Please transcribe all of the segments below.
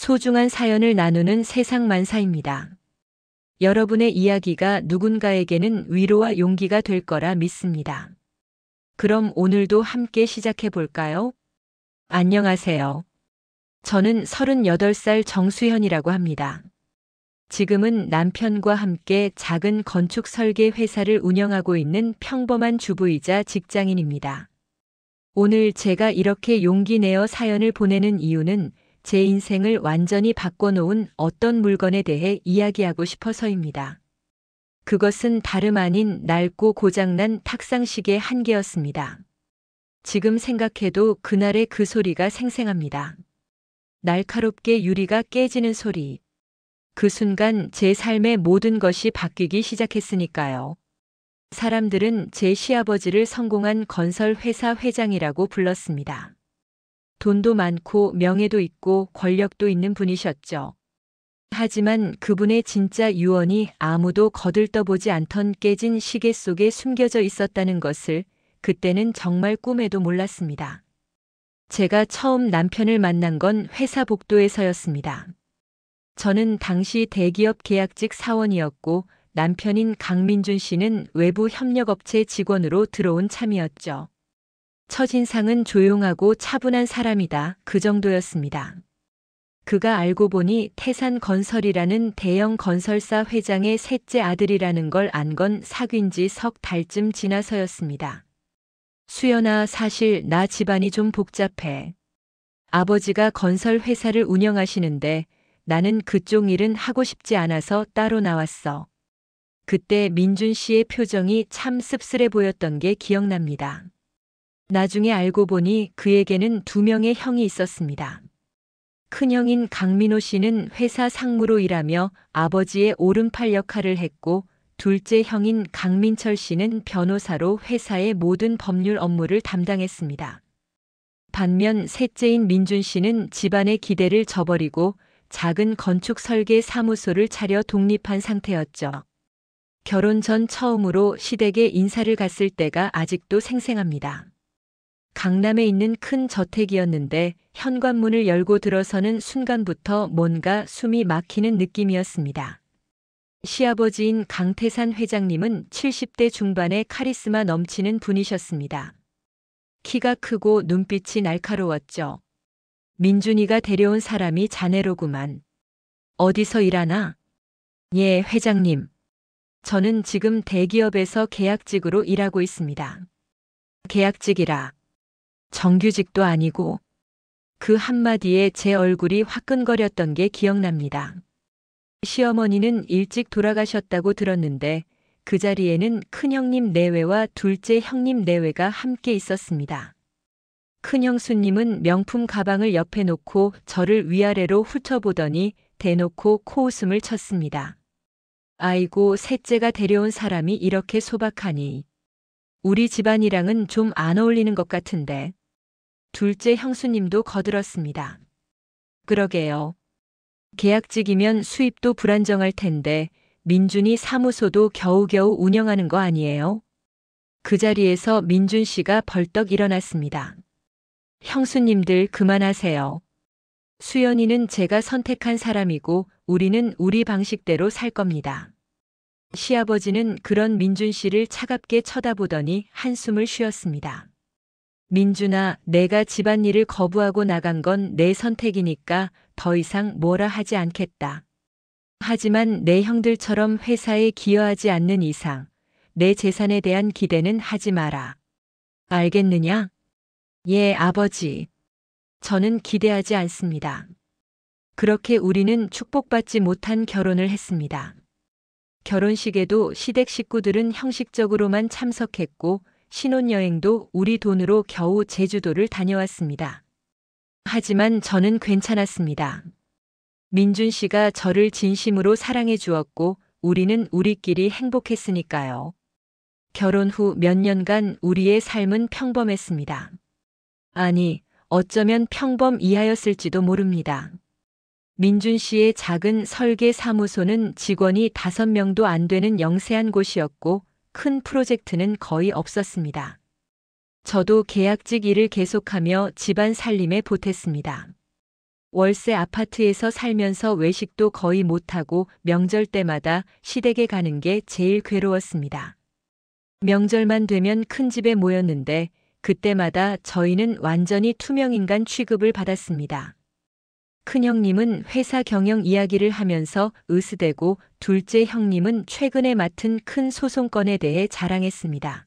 소중한 사연을 나누는 세상만사입니다. 여러분의 이야기가 누군가에게는 위로와 용기가 될 거라 믿습니다. 그럼 오늘도 함께 시작해 볼까요? 안녕하세요. 저는 38살 정수현이라고 합니다. 지금은 남편과 함께 작은 건축 설계 회사를 운영하고 있는 평범한 주부이자 직장인입니다. 오늘 제가 이렇게 용기 내어 사연을 보내는 이유는 제 인생을 완전히 바꿔놓은 어떤 물건에 대해 이야기하고 싶어서입니다. 그것은 다름 아닌 낡고 고장난 탁상시계 한 개였습니다. 지금 생각해도 그날의 그 소리가 생생합니다. 날카롭게 유리가 깨지는 소리. 그 순간 제 삶의 모든 것이 바뀌기 시작했으니까요. 사람들은 제 시아버지를 성공한 건설 회사 회장이라고 불렀습니다. 돈도 많고 명예도 있고 권력도 있는 분이셨죠. 하지만 그분의 진짜 유언이 아무도 거들떠보지 않던 깨진 시계 속에 숨겨져 있었다는 것을 그때는 정말 꿈에도 몰랐습니다. 제가 처음 남편을 만난 건 회사 복도에서였습니다. 저는 당시 대기업 계약직 사원이었고 남편인 강민준 씨는 외부 협력업체 직원으로 들어온 참이었죠. 첫인상은 조용하고 차분한 사람이다, 그 정도였습니다. 그가 알고 보니 태산건설이라는 대형 건설사 회장의 셋째 아들이라는 걸 안 건 사귄 지 석 달쯤 지나서였습니다. 수연아, 사실 나 집안이 좀 복잡해. 아버지가 건설 회사를 운영하시는데 나는 그쪽 일은 하고 싶지 않아서 따로 나왔어. 그때 민준 씨의 표정이 참 씁쓸해 보였던 게 기억납니다. 나중에 알고 보니 그에게는 2명의 형이 있었습니다. 큰형인 강민호 씨는 회사 상무로 일하며 아버지의 오른팔 역할을 했고, 둘째 형인 강민철 씨는 변호사로 회사의 모든 법률 업무를 담당했습니다. 반면 셋째인 민준 씨는 집안의 기대를 저버리고 작은 건축 설계 사무소를 차려 독립한 상태였죠. 결혼 전 처음으로 시댁에 인사를 갔을 때가 아직도 생생합니다. 강남에 있는 큰 저택이었는데 현관문을 열고 들어서는 순간부터 뭔가 숨이 막히는 느낌이었습니다. 시아버지인 강태산 회장님은 70대 중반의 카리스마 넘치는 분이셨습니다. 키가 크고 눈빛이 날카로웠죠. 민준이가 데려온 사람이 자네로구만. 어디서 일하나? 예, 회장님. 저는 지금 대기업에서 계약직으로 일하고 있습니다. 계약직이라. 정규직도 아니고. 그 한마디에 제 얼굴이 화끈거렸던 게 기억납니다. 시어머니는 일찍 돌아가셨다고 들었는데 그 자리에는 큰형님 내외와 둘째 형님 내외가 함께 있었습니다. 큰형수님은 명품 가방을 옆에 놓고 저를 위아래로 훑어보더니 대놓고 코웃음을 쳤습니다. 아이고, 셋째가 데려온 사람이 이렇게 소박하니. 우리 집안이랑은 좀 안 어울리는 것 같은데. 둘째 형수님도 거들었습니다. 그러게요. 계약직이면 수입도 불안정할 텐데 민준이 사무소도 겨우겨우 운영하는 거 아니에요? 그 자리에서 민준 씨가 벌떡 일어났습니다. 형수님들 그만하세요. 수연이는 제가 선택한 사람이고 우리는 우리 방식대로 살 겁니다. 시아버지는 그런 민준 씨를 차갑게 쳐다보더니 한숨을 쉬었습니다. 민준아, 내가 집안일을 거부하고 나간 건 내 선택이니까 더 이상 뭐라 하지 않겠다. 하지만 내 형들처럼 회사에 기여하지 않는 이상 내 재산에 대한 기대는 하지 마라. 알겠느냐? 예, 아버지. 저는 기대하지 않습니다. 그렇게 우리는 축복받지 못한 결혼을 했습니다. 결혼식에도 시댁 식구들은 형식적으로만 참석했고 신혼여행도 우리 돈으로 겨우 제주도를 다녀왔습니다. 하지만 저는 괜찮았습니다. 민준 씨가 저를 진심으로 사랑해 주었고 우리는 우리끼리 행복했으니까요. 결혼 후 몇 년간 우리의 삶은 평범했습니다. 아니, 어쩌면 평범 이하였을지도 모릅니다. 민준 씨의 작은 설계 사무소는 직원이 5명도 안 되는 영세한 곳이었고 큰 프로젝트는 거의 없었습니다. 저도 계약직 일을 계속하며 집안 살림에 보탰습니다. 월세 아파트에서 살면서 외식도 거의 못하고 명절 때마다 시댁에 가는 게 제일 괴로웠습니다. 명절만 되면 큰 집에 모였는데 그때마다 저희는 완전히 투명인간 취급을 받았습니다. 큰형님은 회사 경영 이야기를 하면서 으스대고 둘째 형님은 최근에 맡은 큰 소송건에 대해 자랑했습니다.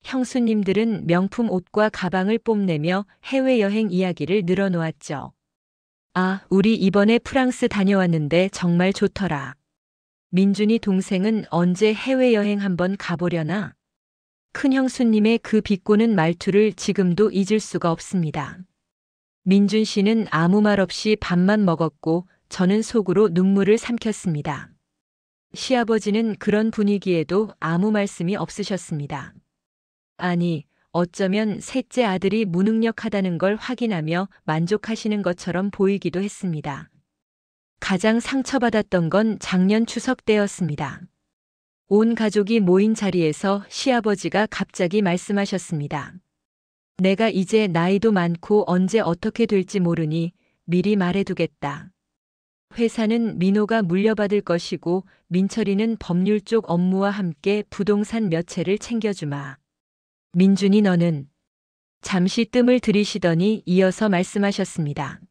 형수님들은 명품 옷과 가방을 뽐내며 해외여행 이야기를 늘어놓았죠. 아, 우리 이번에 프랑스 다녀왔는데 정말 좋더라. 민준이 동생은 언제 해외여행 한번 가보려나? 큰형수님의 그 비꼬는 말투를 지금도 잊을 수가 없습니다. 민준 씨는 아무 말 없이 밥만 먹었고 저는 속으로 눈물을 삼켰습니다. 시아버지는 그런 분위기에도 아무 말씀이 없으셨습니다. 아니, 어쩌면 셋째 아들이 무능력하다는 걸 확인하며 만족하시는 것처럼 보이기도 했습니다. 가장 상처받았던 건 작년 추석 때였습니다. 온 가족이 모인 자리에서 시아버지가 갑자기 말씀하셨습니다. 내가 이제 나이도 많고 언제 어떻게 될지 모르니 미리 말해두겠다. 회사는 민호가 물려받을 것이고 민철이는 법률 쪽 업무와 함께 부동산 몇 채를 챙겨주마. 민준이 너는 잠시 뜸을 들이시더니 이어서 말씀하셨습니다.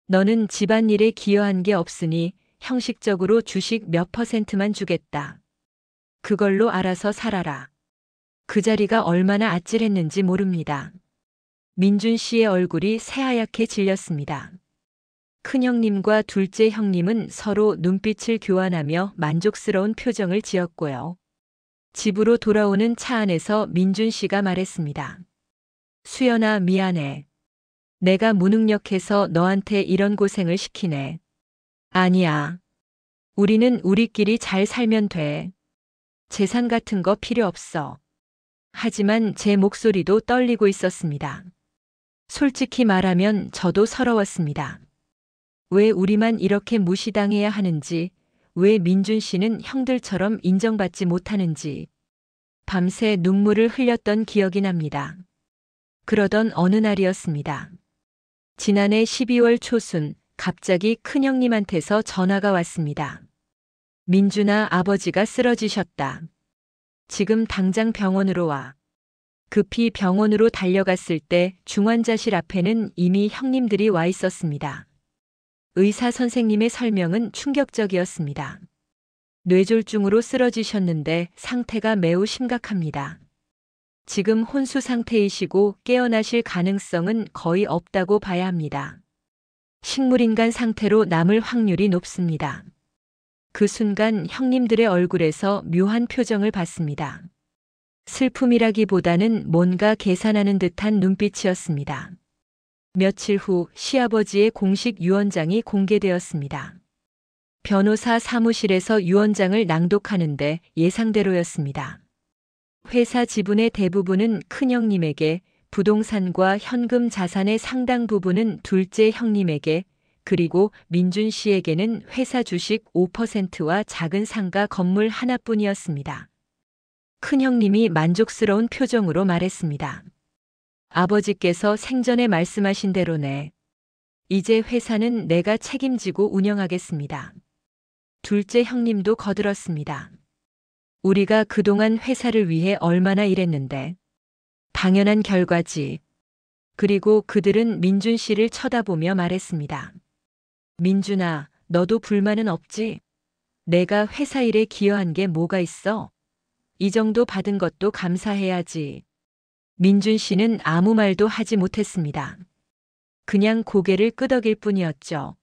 너는 집안일에 기여한 게 없으니 형식적으로 주식 몇 %만 주겠다. 그걸로 알아서 살아라. 그 자리가 얼마나 아찔했는지 모릅니다. 민준 씨의 얼굴이 새하얗게 질렸습니다. 큰형님과 둘째 형님은 서로 눈빛을 교환하며 만족스러운 표정을 지었고요. 집으로 돌아오는 차 안에서 민준 씨가 말했습니다. 수연아, 미안해. 내가 무능력해서 너한테 이런 고생을 시키네. 아니야. 우리는 우리끼리 잘 살면 돼. 재산 같은 거 필요 없어. 하지만 제 목소리도 떨리고 있었습니다. 솔직히 말하면 저도 서러웠습니다. 왜 우리만 이렇게 무시당해야 하는지, 왜 민준 씨는 형들처럼 인정받지 못하는지 밤새 눈물을 흘렸던 기억이 납니다. 그러던 어느 날이었습니다. 지난해 12월 초순 갑자기 큰형님한테서 전화가 왔습니다. 민준아, 아버지가 쓰러지셨다. 지금 당장 병원으로 와. 급히 병원으로 달려갔을 때 중환자실 앞에는 이미 형님들이 와 있었습니다. 의사 선생님의 설명은 충격적이었습니다. 뇌졸중으로 쓰러지셨는데 상태가 매우 심각합니다. 지금 혼수 상태이시고 깨어나실 가능성은 거의 없다고 봐야 합니다. 식물인간 상태로 남을 확률이 높습니다. 그 순간 형님들의 얼굴에서 묘한 표정을 봤습니다. 슬픔이라기보다는 뭔가 계산하는 듯한 눈빛이었습니다. 며칠 후 시아버지의 공식 유언장이 공개되었습니다. 변호사 사무실에서 유언장을 낭독하는데 예상대로였습니다. 회사 지분의 대부분은 큰형님에게, 부동산과 현금 자산의 상당 부분은 둘째 형님에게, 그리고 민준 씨에게는 회사 주식 5%와 작은 상가 건물 하나뿐이었습니다. 큰형님이 만족스러운 표정으로 말했습니다. 아버지께서 생전에 말씀하신 대로네. 이제 회사는 내가 책임지고 운영하겠습니다. 둘째 형님도 거들었습니다. 우리가 그동안 회사를 위해 얼마나 일했는데. 당연한 결과지. 그리고 그들은 민준 씨를 쳐다보며 말했습니다. 민준아, 너도 불만은 없지? 내가 회사 일에 기여한 게 뭐가 있어? 이 정도 받은 것도 감사해야지. 민준 씨는 아무 말도 하지 못했습니다. 그냥 고개를 끄덕일 뿐이었죠.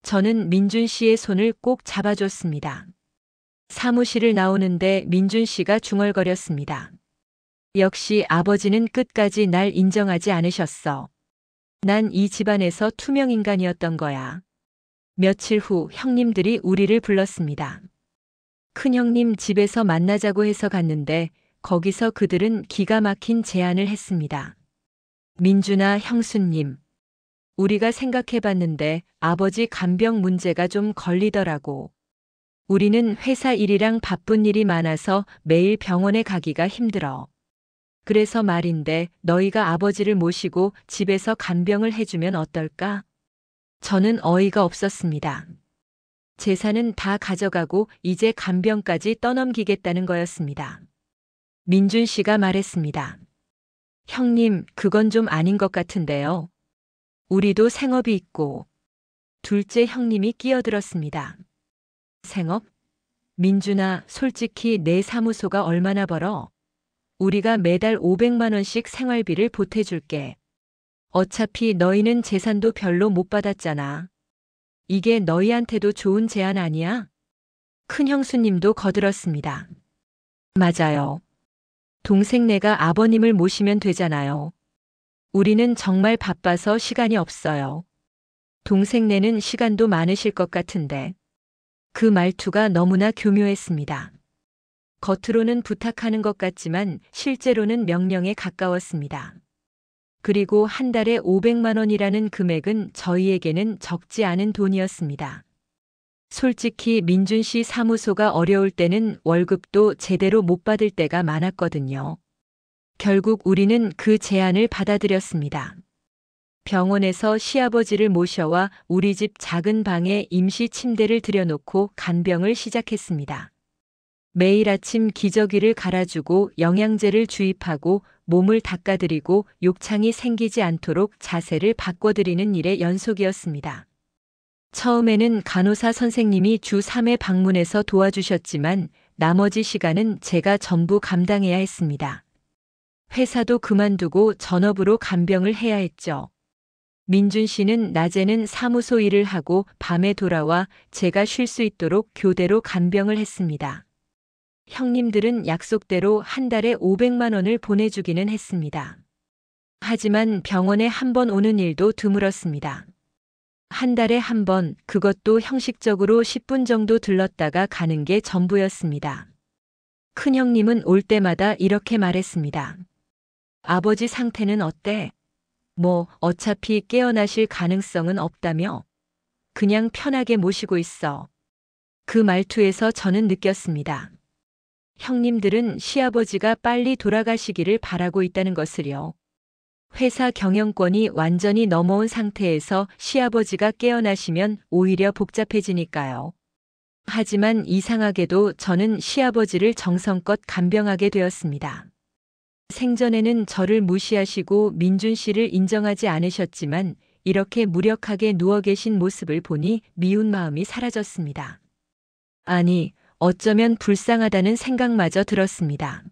저는 민준 씨의 손을 꼭 잡아줬습니다. 사무실을 나오는데 민준 씨가 중얼거렸습니다. 역시 아버지는 끝까지 날 인정하지 않으셨어. 난 이 집안에서 투명인간이었던 거야. 며칠 후 형님들이 우리를 불렀습니다. 큰형님 집에서 만나자고 해서 갔는데 거기서 그들은 기가 막힌 제안을 했습니다. 민준아, 형수님. 우리가 생각해봤는데 아버지 간병 문제가 좀 걸리더라고. 우리는 회사 일이랑 바쁜 일이 많아서 매일 병원에 가기가 힘들어. 그래서 말인데 너희가 아버지를 모시고 집에서 간병을 해주면 어떨까? 저는 어이가 없었습니다. 재산은 다 가져가고 이제 간병까지 떠넘기겠다는 거였습니다. 민준 씨가 말했습니다. 형님, 그건 좀 아닌 것 같은데요. 우리도 생업이 있고. 둘째 형님이 끼어들었습니다. 생업? 민준아, 솔직히 내 사무소가 얼마나 벌어? 우리가 매달 500만 원씩 생활비를 보태줄게. 어차피 너희는 재산도 별로 못 받았잖아. 이게 너희한테도 좋은 제안 아니야? 큰 형수님도 거들었습니다. 맞아요. 동생네가 아버님을 모시면 되잖아요. 우리는 정말 바빠서 시간이 없어요. 동생네는 시간도 많으실 것 같은데. 그 말투가 너무나 교묘했습니다. 겉으로는 부탁하는 것 같지만 실제로는 명령에 가까웠습니다. 그리고 한 달에 500만 원이라는 금액은 저희에게는 적지 않은 돈이었습니다. 솔직히 민준 씨 사무소가 어려울 때는 월급도 제대로 못 받을 때가 많았거든요. 결국 우리는 그 제안을 받아들였습니다. 병원에서 시아버지를 모셔와 우리 집 작은 방에 임시 침대를 들여놓고 간병을 시작했습니다. 매일 아침 기저귀를 갈아주고 영양제를 주입하고 몸을 닦아드리고 욕창이 생기지 않도록 자세를 바꿔드리는 일의 연속이었습니다. 처음에는 간호사 선생님이 주 3회 방문해서 도와주셨지만 나머지 시간은 제가 전부 감당해야 했습니다. 회사도 그만두고 전업으로 간병을 해야 했죠. 민준 씨는 낮에는 사무소 일을 하고 밤에 돌아와 제가 쉴 수 있도록 교대로 간병을 했습니다. 형님들은 약속대로 한 달에 500만 원을 보내주기는 했습니다. 하지만 병원에 한 번 오는 일도 드물었습니다. 한 달에 한 번, 그것도 형식적으로 10분 정도 들렀다가 가는 게 전부였습니다. 큰형님은 올 때마다 이렇게 말했습니다. 아버지 상태는 어때? 뭐 어차피 깨어나실 가능성은 없다며? 그냥 편하게 모시고 있어. 그 말투에서 저는 느꼈습니다. 형님들은 시아버지가 빨리 돌아가시기를 바라고 있다는 것을요. 회사 경영권이 완전히 넘어온 상태에서 시아버지가 깨어나시면 오히려 복잡해지니까요. 하지만 이상하게도 저는 시아버지를 정성껏 간병하게 되었습니다. 생전에는 저를 무시하시고 민준 씨를 인정하지 않으셨지만 이렇게 무력하게 누워 계신 모습을 보니 미운 마음이 사라졌습니다. 아니, 어쩌면 불쌍하다는 생각마저 들었습니다.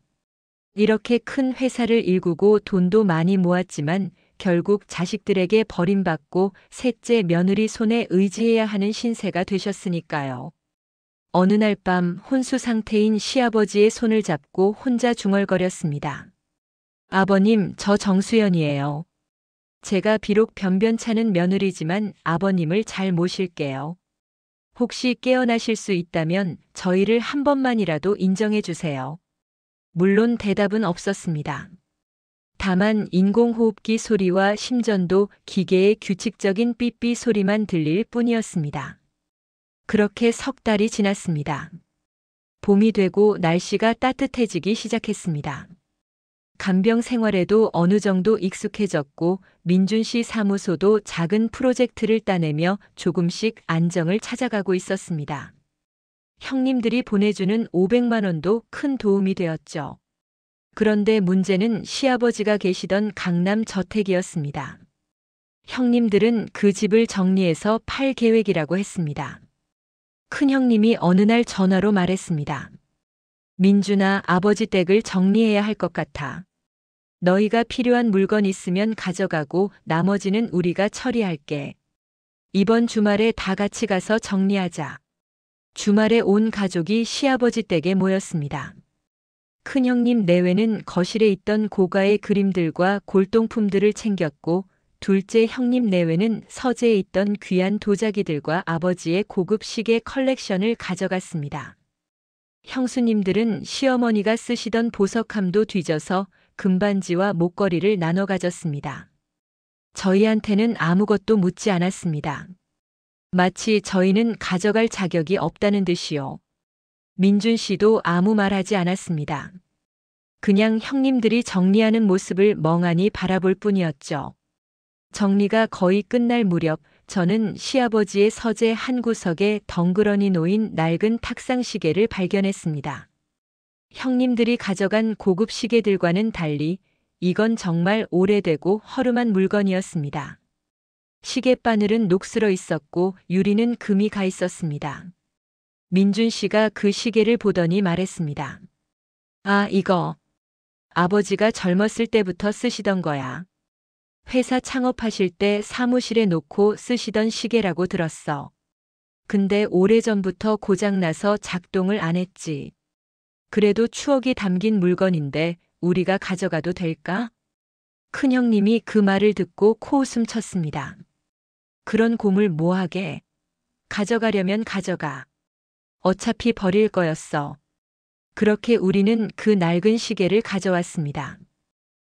이렇게 큰 회사를 일구고 돈도 많이 모았지만 결국 자식들에게 버림받고 셋째 며느리 손에 의지해야 하는 신세가 되셨으니까요. 어느 날 밤 혼수 상태인 시아버지의 손을 잡고 혼자 중얼거렸습니다. 아버님, 저 정수연이에요. 제가 비록 변변찮은 며느리지만 아버님을 잘 모실게요. 혹시 깨어나실 수 있다면 저희를 한 번만이라도 인정해 주세요. 물론 대답은 없었습니다. 다만 인공호흡기 소리와 심전도 기계의 규칙적인 삐삐 소리만 들릴 뿐이었습니다. 그렇게 석 달이 지났습니다. 봄이 되고 날씨가 따뜻해지기 시작했습니다. 간병 생활에도 어느 정도 익숙해졌고 민준 씨 사무소도 작은 프로젝트를 따내며 조금씩 안정을 찾아가고 있었습니다. 형님들이 보내주는 500만 원도 큰 도움이 되었죠. 그런데 문제는 시아버지가 계시던 강남 저택이었습니다. 형님들은 그 집을 정리해서 팔 계획이라고 했습니다. 큰형님이 어느 날 전화로 말했습니다. 민준아, 아버지 댁을 정리해야 할 것 같아. 너희가 필요한 물건 있으면 가져가고 나머지는 우리가 처리할게. 이번 주말에 다 같이 가서 정리하자. 주말에 온 가족이 시아버지 댁에 모였습니다. 큰형님 내외는 거실에 있던 고가의 그림들과 골동품들을 챙겼고 둘째 형님 내외는 서재에 있던 귀한 도자기들과 아버지의 고급 시계 컬렉션을 가져갔습니다. 형수님들은 시어머니가 쓰시던 보석함도 뒤져서 금반지와 목걸이를 나눠 가졌습니다. 저희한테는 아무것도 묻지 않았습니다. 마치 저희는 가져갈 자격이 없다는 듯이요. 민준 씨도 아무 말하지 않았습니다. 그냥 형님들이 정리하는 모습을 멍하니 바라볼 뿐이었죠. 정리가 거의 끝날 무렵 저는 시아버지의 서재 한 구석에 덩그러니 놓인 낡은 탁상 시계를 발견했습니다. 형님들이 가져간 고급 시계들과는 달리 이건 정말 오래되고 허름한 물건이었습니다. 시계 바늘은 녹슬어 있었고 유리는 금이 가 있었습니다. 민준 씨가 그 시계를 보더니 말했습니다. 아, 이거 아버지가 젊었을 때부터 쓰시던 거야. 회사 창업하실 때 사무실에 놓고 쓰시던 시계라고 들었어. 근데 오래전부터 고장나서 작동을 안 했지. 그래도 추억이 담긴 물건인데 우리가 가져가도 될까? 큰형님이 그 말을 듣고 코웃음 쳤습니다. 그런 곰을 뭐하게? 가져가려면 가져가. 어차피 버릴 거였어. 그렇게 우리는 그 낡은 시계를 가져왔습니다.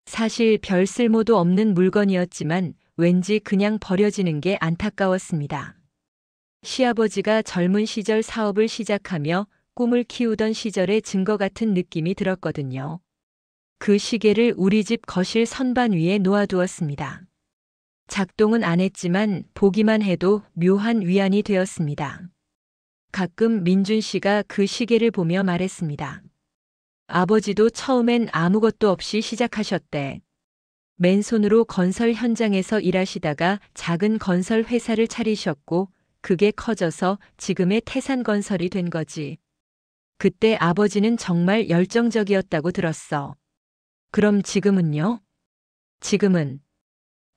사실 별 쓸모도 없는 물건이었지만 왠지 그냥 버려지는 게 안타까웠습니다. 시아버지가 젊은 시절 사업을 시작하며 꿈을 키우던 시절의 증거 같은 느낌이 들었거든요. 그 시계를 우리 집 거실 선반 위에 놓아두었습니다. 작동은 안 했지만 보기만 해도 묘한 위안이 되었습니다. 가끔 민준 씨가 그 시계를 보며 말했습니다. 아버지도 처음엔 아무것도 없이 시작하셨대. 맨손으로 건설 현장에서 일하시다가 작은 건설 회사를 차리셨고 그게 커져서 지금의 태산건설이 된 거지. 그때 아버지는 정말 열정적이었다고 들었어. 그럼 지금은요? 지금은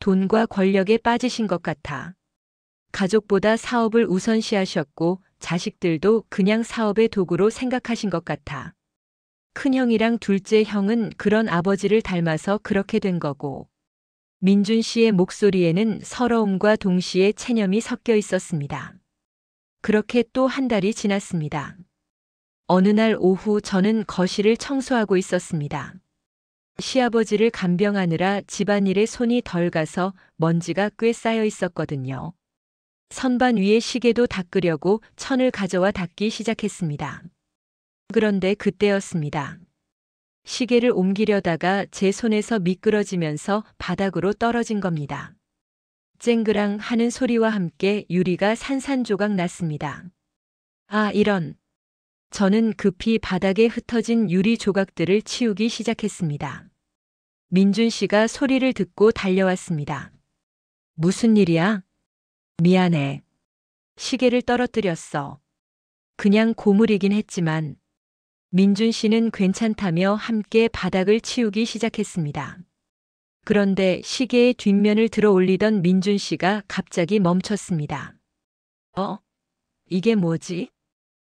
돈과 권력에 빠지신 것 같아. 가족보다 사업을 우선시하셨고 자식들도 그냥 사업의 도구로 생각하신 것 같아. 큰형이랑 둘째 형은 그런 아버지를 닮아서 그렇게 된 거고. 민준 씨의 목소리에는 서러움과 동시에 체념이 섞여 있었습니다. 그렇게 또 한 달이 지났습니다. 어느 날 오후 저는 거실을 청소하고 있었습니다. 시아버지를 간병하느라 집안일에 손이 덜 가서 먼지가 꽤 쌓여 있었거든요. 선반 위에 시계도 닦으려고 천을 가져와 닦기 시작했습니다. 그런데 그때였습니다. 시계를 옮기려다가 제 손에서 미끄러지면서 바닥으로 떨어진 겁니다. 쨍그랑 하는 소리와 함께 유리가 산산조각 났습니다. 아, 이런. 저는 급히 바닥에 흩어진 유리 조각들을 치우기 시작했습니다. 민준 씨가 소리를 듣고 달려왔습니다. 무슨 일이야? 미안해. 시계를 떨어뜨렸어. 그냥 고물이긴 했지만. 민준 씨는 괜찮다며 함께 바닥을 치우기 시작했습니다. 그런데 시계의 뒷면을 들어 올리던 민준 씨가 갑자기 멈췄습니다. 이게 뭐지?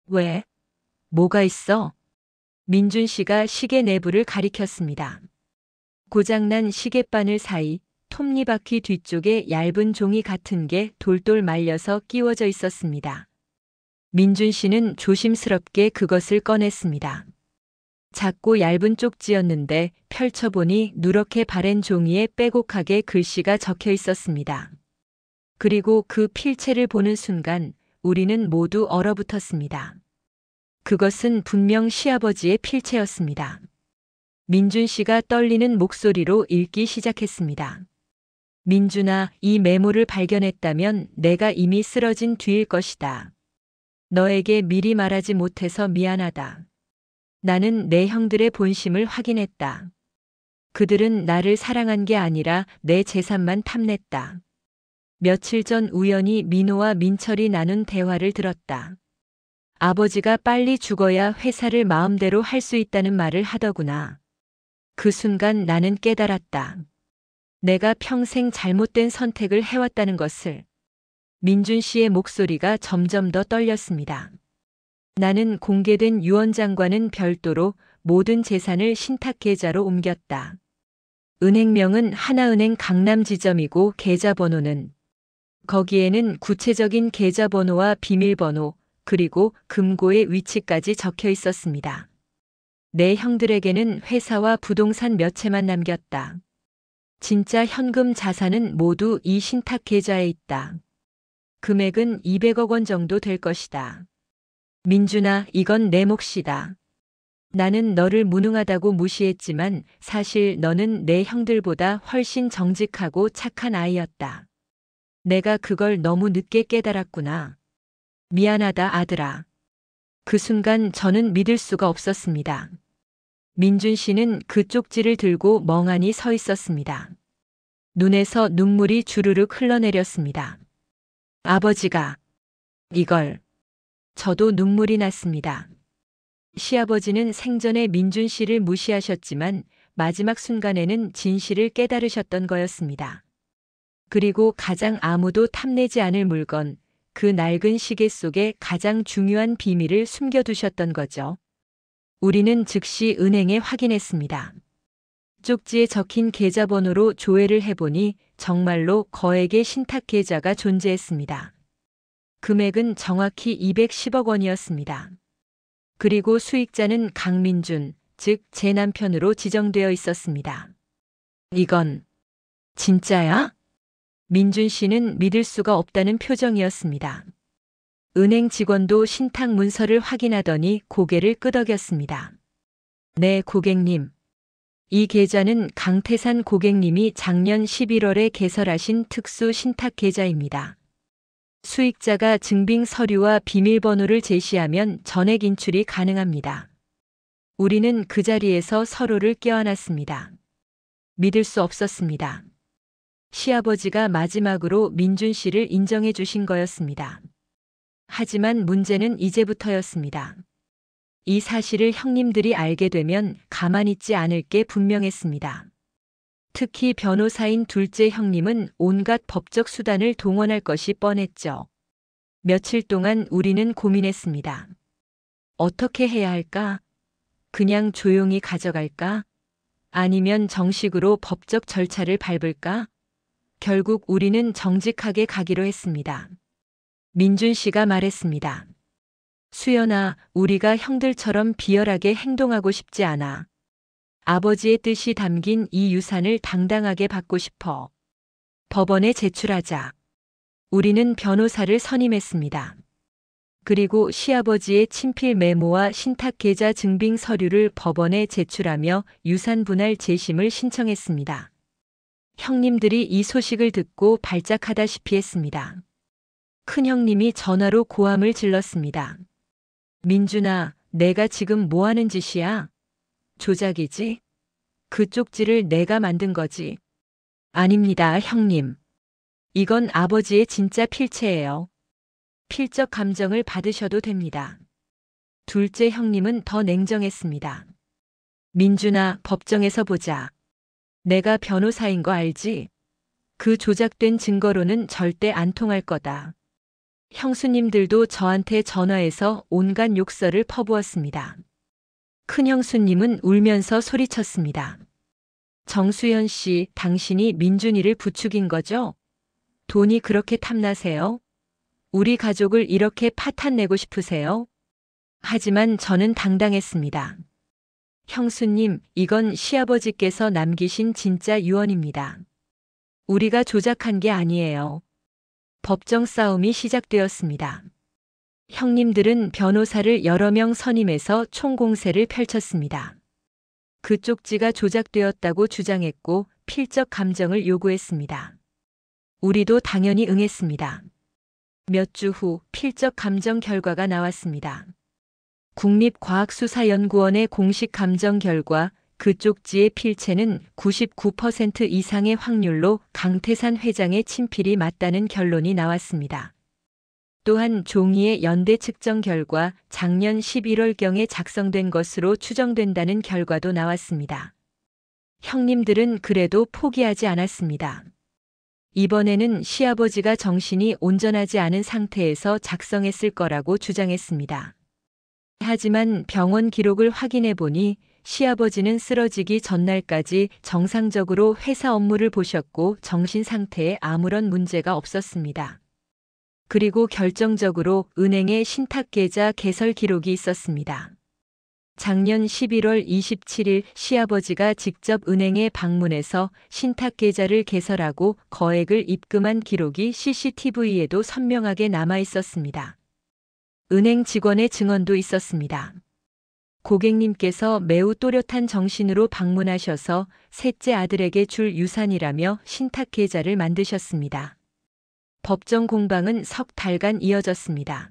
왜? 뭐가 있어? 민준 씨가 시계 내부를 가리켰습니다. 고장난 시계바늘 사이 톱니바퀴 뒤쪽에 얇은 종이 같은 게 돌돌 말려서 끼워져 있었습니다. 민준 씨는 조심스럽게 그것을 꺼냈습니다. 작고 얇은 쪽지였는데 펼쳐보니 누렇게 바랜 종이에 빼곡하게 글씨가 적혀 있었습니다. 그리고 그 필체를 보는 순간 우리는 모두 얼어붙었습니다. 그것은 분명 시아버지의 필체였습니다. 민준 씨가 떨리는 목소리로 읽기 시작했습니다. 민준아, 이 메모를 발견했다면 내가 이미 쓰러진 뒤일 것이다. 너에게 미리 말하지 못해서 미안하다. 나는 내 형들의 본심을 확인했다. 그들은 나를 사랑한 게 아니라 내 재산만 탐냈다. 며칠 전 우연히 민호와 민철이 나눈 대화를 들었다. 아버지가 빨리 죽어야 회사를 마음대로 할 수 있다는 말을 하더구나. 그 순간 나는 깨달았다. 내가 평생 잘못된 선택을 해왔다는 것을. 민준 씨의 목소리가 점점 더 떨렸습니다. 나는 공개된 유언장과는 별도로 모든 재산을 신탁계좌로 옮겼다. 은행명은 하나은행 강남지점이고 계좌번호는 거기에는 구체적인 계좌번호와 비밀번호 그리고 금고의 위치까지 적혀 있었습니다. 내 형들에게는 회사와 부동산 몇 채만 남겼다. 진짜 현금 자산은 모두 이 신탁 계좌에 있다. 금액은 200억 원 정도 될 것이다. 민준아, 이건 내 몫이다. 나는 너를 무능하다고 무시했지만 사실 너는 내 형들보다 훨씬 정직하고 착한 아이였다. 내가 그걸 너무 늦게 깨달았구나. 미안하다, 아들아. 그 순간 저는 믿을 수가 없었습니다. 민준 씨는 그 쪽지를 들고 멍하니 서 있었습니다. 눈에서 눈물이 주르륵 흘러내렸습니다. 아버지가 이걸. 저도 눈물이 났습니다. 시아버지는 생전에 민준 씨를 무시하셨지만 마지막 순간에는 진실을 깨달으셨던 거였습니다. 그리고 가장 아무도 탐내지 않을 물건, 그 낡은 시계 속에 가장 중요한 비밀을 숨겨두셨던 거죠. 우리는 즉시 은행에 확인했습니다. 쪽지에 적힌 계좌번호로 조회를 해보니 정말로 거액의 신탁 계좌가 존재했습니다. 금액은 정확히 210억 원이었습니다. 그리고 수익자는 강민준, 즉 제 남편으로 지정되어 있었습니다. 이건 진짜야? 민준 씨는 믿을 수가 없다는 표정이었습니다. 은행 직원도 신탁 문서를 확인하더니 고개를 끄덕였습니다. 네, 고객님. 이 계좌는 강태산 고객님이 작년 11월에 개설하신 특수 신탁 계좌입니다. 수익자가 증빙 서류와 비밀번호를 제시하면 전액 인출이 가능합니다. 우리는 그 자리에서 서로를 껴안았습니다. 믿을 수 없었습니다. 시아버지가 마지막으로 민준 씨를 인정해 주신 거였습니다. 하지만 문제는 이제부터였습니다. 이 사실을 형님들이 알게 되면 가만히 있지 않을 게 분명했습니다. 특히 변호사인 둘째 형님은 온갖 법적 수단을 동원할 것이 뻔했죠. 며칠 동안 우리는 고민했습니다. 어떻게 해야 할까? 그냥 조용히 가져갈까? 아니면 정식으로 법적 절차를 밟을까? 결국 우리는 정직하게 가기로 했습니다. 민준 씨가 말했습니다. 수연아, 우리가 형들처럼 비열하게 행동하고 싶지 않아. 아버지의 뜻이 담긴 이 유산을 당당하게 받고 싶어. 법원에 제출하자. 우리는 변호사를 선임했습니다. 그리고 시아버지의 친필 메모와 신탁 계좌 증빙 서류를 법원에 제출하며 유산 분할 재심을 신청했습니다. 형님들이 이 소식을 듣고 발작하다시피 했습니다. 큰형님이 전화로 고함을 질렀습니다. 민준아, 내가 지금 뭐 하는 짓이야? 조작이지? 그 쪽지를 내가 만든 거지. 아닙니다, 형님. 이건 아버지의 진짜 필체예요. 필적 감정을 받으셔도 됩니다. 둘째 형님은 더 냉정했습니다. 민준아, 법정에서 보자. 내가 변호사인 거 알지? 그 조작된 증거로는 절대 안 통할 거다. 형수님들도 저한테 전화해서 온갖 욕설을 퍼부었습니다. 큰형수님은 울면서 소리쳤습니다. 정수연 씨, 당신이 민준이를 부추긴 거죠? 돈이 그렇게 탐나세요? 우리 가족을 이렇게 파탄내고 싶으세요? 하지만 저는 당당했습니다. 형수님, 이건 시아버지께서 남기신 진짜 유언입니다. 우리가 조작한 게 아니에요. 법정 싸움이 시작되었습니다. 형님들은 변호사를 여러 명 선임해서 총공세를 펼쳤습니다. 그 쪽지가 조작되었다고 주장했고 필적 감정을 요구했습니다. 우리도 당연히 응했습니다. 몇 주 후 필적 감정 결과가 나왔습니다. 국립과학수사연구원의 공식 감정 결과 그 쪽지의 필체는 99% 이상의 확률로 강태산 회장의 친필이 맞다는 결론이 나왔습니다. 또한 종이의 연대 측정 결과 작년 11월경에 작성된 것으로 추정된다는 결과도 나왔습니다. 형님들은 그래도 포기하지 않았습니다. 이번에는 시아버지가 정신이 온전하지 않은 상태에서 작성했을 거라고 주장했습니다. 하지만 병원 기록을 확인해 보니 시아버지는 쓰러지기 전날까지 정상적으로 회사 업무를 보셨고 정신 상태에 아무런 문제가 없었습니다. 그리고 결정적으로 은행에 신탁계좌 개설 기록이 있었습니다. 작년 11월 27일 시아버지가 직접 은행에 방문해서 신탁계좌를 개설하고 거액을 입금한 기록이 CCTV에도 선명하게 남아 있었습니다. 은행 직원의 증언도 있었습니다. 고객님께서 매우 또렷한 정신으로 방문하셔서 셋째 아들에게 줄 유산이라며 신탁계좌를 만드셨습니다. 법정 공방은 석 달간 이어졌습니다.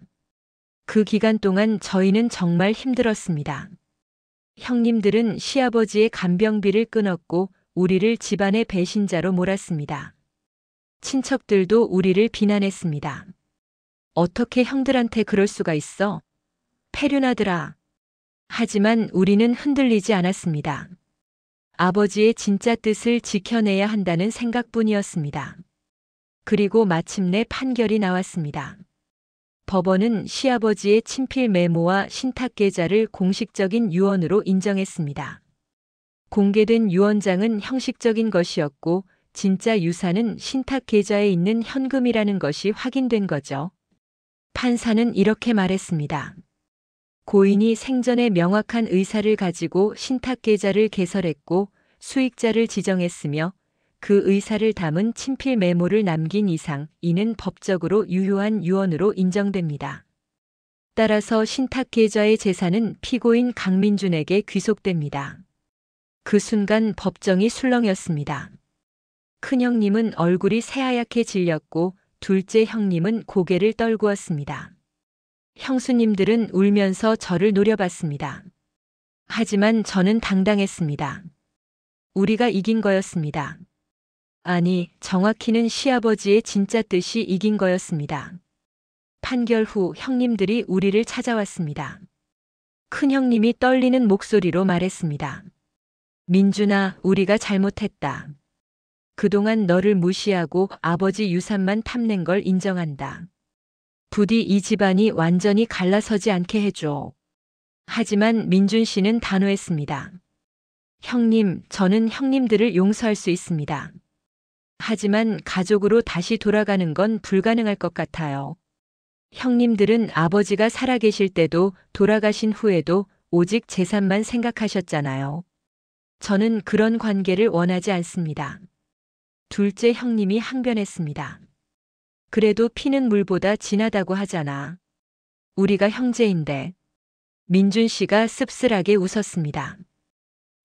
그 기간 동안 저희는 정말 힘들었습니다. 형님들은 시아버지의 간병비를 끊었고 우리를 집안의 배신자로 몰았습니다. 친척들도 우리를 비난했습니다. 어떻게 형들한테 그럴 수가 있어? 폐륜아들아. 하지만 우리는 흔들리지 않았습니다. 아버지의 진짜 뜻을 지켜내야 한다는 생각뿐이었습니다. 그리고 마침내 판결이 나왔습니다. 법원은 시아버지의 친필 메모와 신탁계좌를 공식적인 유언으로 인정했습니다. 공개된 유언장은 형식적인 것이었고 진짜 유산은 신탁계좌에 있는 현금이라는 것이 확인된 거죠. 판사는 이렇게 말했습니다. 고인이 생전에 명확한 의사를 가지고 신탁계좌를 개설했고 수익자를 지정했으며 그 의사를 담은 친필 메모를 남긴 이상 이는 법적으로 유효한 유언으로 인정됩니다. 따라서 신탁계좌의 재산은 피고인 강민준에게 귀속됩니다. 그 순간 법정이 술렁였습니다. 큰형님은 얼굴이 새하얗게 질렸고 둘째 형님은 고개를 떨구었습니다. 형수님들은 울면서 저를 노려봤습니다. 하지만 저는 당당했습니다. 우리가 이긴 거였습니다. 아니, 정확히는 시아버지의 진짜 뜻이 이긴 거였습니다. 판결 후 형님들이 우리를 찾아왔습니다. 큰형님이 떨리는 목소리로 말했습니다. 민준아, 우리가 잘못했다. 그동안 너를 무시하고 아버지 유산만 탐낸 걸 인정한다. 부디 이 집안이 완전히 갈라서지 않게 해줘. 하지만 민준 씨는 단호했습니다. 형님, 저는 형님들을 용서할 수 있습니다. 하지만 가족으로 다시 돌아가는 건 불가능할 것 같아요. 형님들은 아버지가 살아계실 때도 돌아가신 후에도 오직 재산만 생각하셨잖아요. 저는 그런 관계를 원하지 않습니다. 둘째 형님이 항변했습니다. 그래도 피는 물보다 진하다고 하잖아. 우리가 형제인데. 민준 씨가 씁쓸하게 웃었습니다.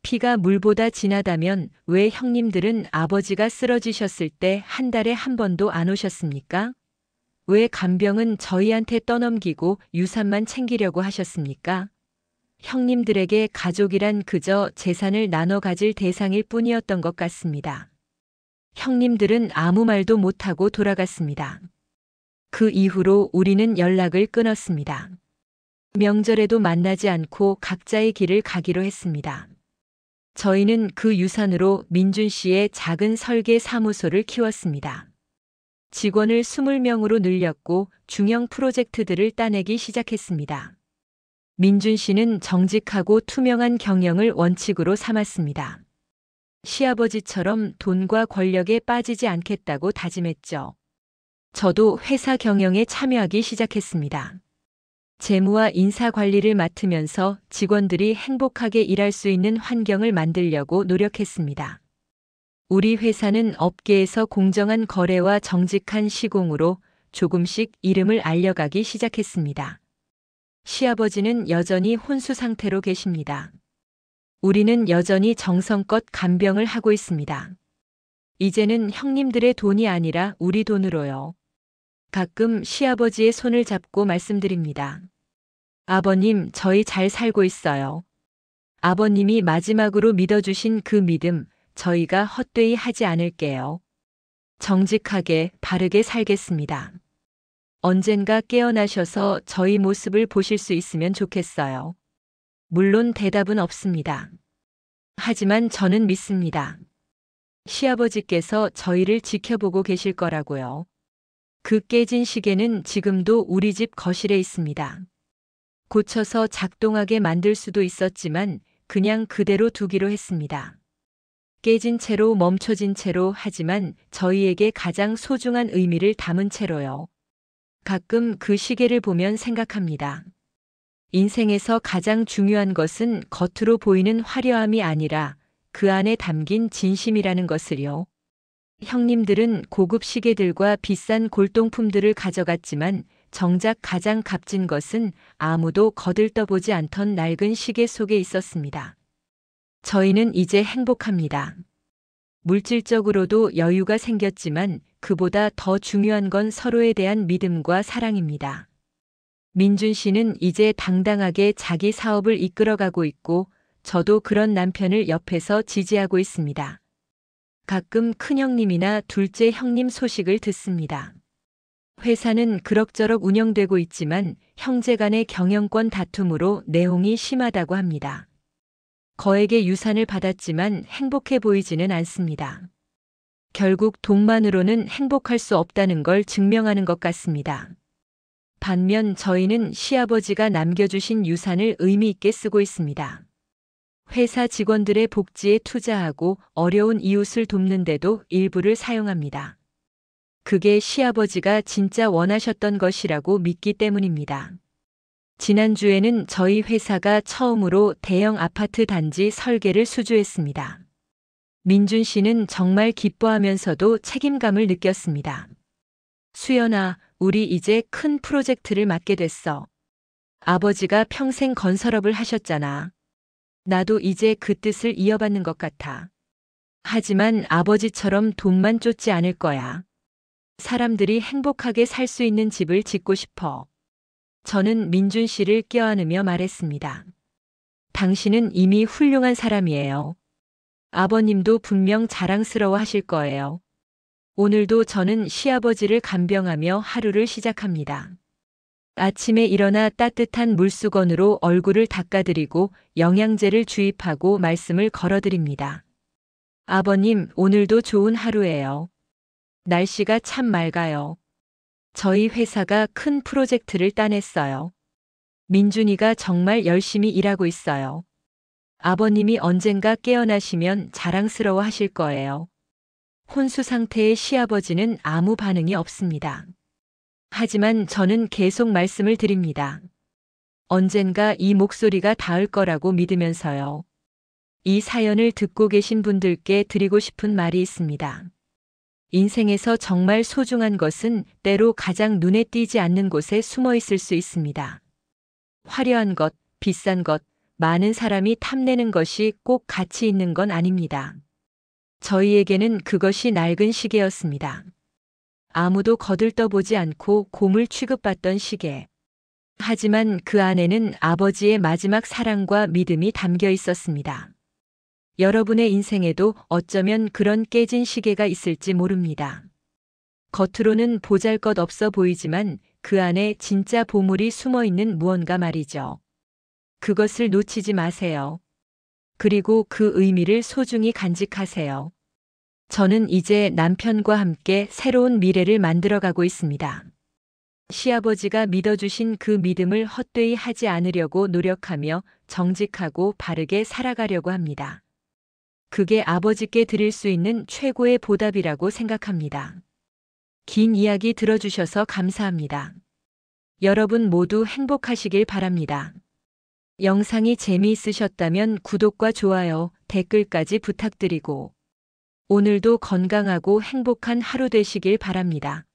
피가 물보다 진하다면 왜 형님들은 아버지가 쓰러지셨을 때 한 달에 한 번도 안 오셨습니까? 왜 간병은 저희한테 떠넘기고 유산만 챙기려고 하셨습니까? 형님들에게 가족이란 그저 재산을 나눠 가질 대상일 뿐이었던 것 같습니다. 형님들은 아무 말도 못하고 돌아갔습니다. 그 이후로 우리는 연락을 끊었습니다. 명절에도 만나지 않고 각자의 길을 가기로 했습니다. 저희는 그 유산으로 민준 씨의 작은 설계 사무소를 키웠습니다. 직원을 20명으로 늘렸고 중형 프로젝트들을 따내기 시작했습니다. 민준 씨는 정직하고 투명한 경영을 원칙으로 삼았습니다. 시아버지처럼 돈과 권력에 빠지지 않겠다고 다짐했죠. 저도 회사 경영에 참여하기 시작했습니다. 재무와 인사 관리를 맡으면서 직원들이 행복하게 일할 수 있는 환경을 만들려고 노력했습니다. 우리 회사는 업계에서 공정한 거래와 정직한 시공으로 조금씩 이름을 알려가기 시작했습니다. 시아버지는 여전히 혼수 상태로 계십니다. 우리는 여전히 정성껏 간병을 하고 있습니다. 이제는 형님들의 돈이 아니라 우리 돈으로요. 가끔 시아버지의 손을 잡고 말씀드립니다. 아버님, 저희 잘 살고 있어요. 아버님이 마지막으로 믿어주신 그 믿음, 저희가 헛되이 하지 않을게요. 정직하게, 바르게 살겠습니다. 언젠가 깨어나셔서 저희 모습을 보실 수 있으면 좋겠어요. 물론 대답은 없습니다. 하지만 저는 믿습니다. 시아버지께서 저희를 지켜보고 계실 거라고요. 그 깨진 시계는 지금도 우리 집 거실에 있습니다. 고쳐서 작동하게 만들 수도 있었지만 그냥 그대로 두기로 했습니다. 깨진 채로 멈춰진 채로 하지만 저희에게 가장 소중한 의미를 담은 채로요. 가끔 그 시계를 보면 생각합니다. 인생에서 가장 중요한 것은 겉으로 보이는 화려함이 아니라 그 안에 담긴 진심이라는 것을요. 형님들은 고급 시계들과 비싼 골동품들을 가져갔지만 정작 가장 값진 것은 아무도 거들떠보지 않던 낡은 시계 속에 있었습니다. 저희는 이제 행복합니다. 물질적으로도 여유가 생겼지만 그보다 더 중요한 건 서로에 대한 믿음과 사랑입니다. 민준 씨는 이제 당당하게 자기 사업을 이끌어가고 있고 저도 그런 남편을 옆에서 지지하고 있습니다. 가끔 큰형님이나 둘째 형님 소식을 듣습니다. 회사는 그럭저럭 운영되고 있지만 형제 간의 경영권 다툼으로 내홍이 심하다고 합니다. 거액의 유산을 받았지만 행복해 보이지는 않습니다. 결국 돈만으로는 행복할 수 없다는 걸 증명하는 것 같습니다. 반면 저희는 시아버지가 남겨주신 유산을 의미 있게 쓰고 있습니다. 회사 직원들의 복지에 투자하고 어려운 이웃을 돕는데도 일부를 사용합니다. 그게 시아버지가 진짜 원하셨던 것이라고 믿기 때문입니다. 지난주에는 저희 회사가 처음으로 대형 아파트 단지 설계를 수주했습니다. 민준 씨는 정말 기뻐하면서도 책임감을 느꼈습니다. 수연아, 우리 이제 큰 프로젝트를 맡게 됐어. 아버지가 평생 건설업을 하셨잖아. 나도 이제 그 뜻을 이어받는 것 같아. 하지만 아버지처럼 돈만 쫓지 않을 거야. 사람들이 행복하게 살 수 있는 집을 짓고 싶어. 저는 민준 씨를 껴안으며 말했습니다. 당신은 이미 훌륭한 사람이에요. 아버님도 분명 자랑스러워 하실 거예요. 오늘도 저는 시아버지를 간병하며 하루를 시작합니다. 아침에 일어나 따뜻한 물수건으로 얼굴을 닦아드리고 영양제를 주입하고 말씀을 걸어드립니다. 아버님, 오늘도 좋은 하루예요. 날씨가 참 맑아요. 저희 회사가 큰 프로젝트를 따냈어요. 민준이가 정말 열심히 일하고 있어요. 아버님이 언젠가 깨어나시면 자랑스러워 하실 거예요. 혼수 상태의 시아버지는 아무 반응이 없습니다. 하지만 저는 계속 말씀을 드립니다. 언젠가 이 목소리가 닿을 거라고 믿으면서요. 이 사연을 듣고 계신 분들께 드리고 싶은 말이 있습니다. 인생에서 정말 소중한 것은 때로 가장 눈에 띄지 않는 곳에 숨어 있을 수 있습니다. 화려한 것, 비싼 것, 많은 사람이 탐내는 것이 꼭 가치 있는 건 아닙니다. 저희에게는 그것이 낡은 시계였습니다. 아무도 거들떠보지 않고 고물 취급받던 시계. 하지만 그 안에는 아버지의 마지막 사랑과 믿음이 담겨 있었습니다. 여러분의 인생에도 어쩌면 그런 깨진 시계가 있을지 모릅니다. 겉으로는 보잘것없어 보이지만 그 안에 진짜 보물이 숨어 있는 무언가 말이죠. 그것을 놓치지 마세요. 그리고 그 의미를 소중히 간직하세요. 저는 이제 남편과 함께 새로운 미래를 만들어가고 있습니다. 시아버지가 믿어주신 그 믿음을 헛되이 하지 않으려고 노력하며 정직하고 바르게 살아가려고 합니다. 그게 아버지께 드릴 수 있는 최고의 보답이라고 생각합니다. 긴 이야기 들어주셔서 감사합니다. 여러분 모두 행복하시길 바랍니다. 영상이 재미있으셨다면 구독과 좋아요, 댓글까지 부탁드리고 오늘도 건강하고 행복한 하루 되시길 바랍니다.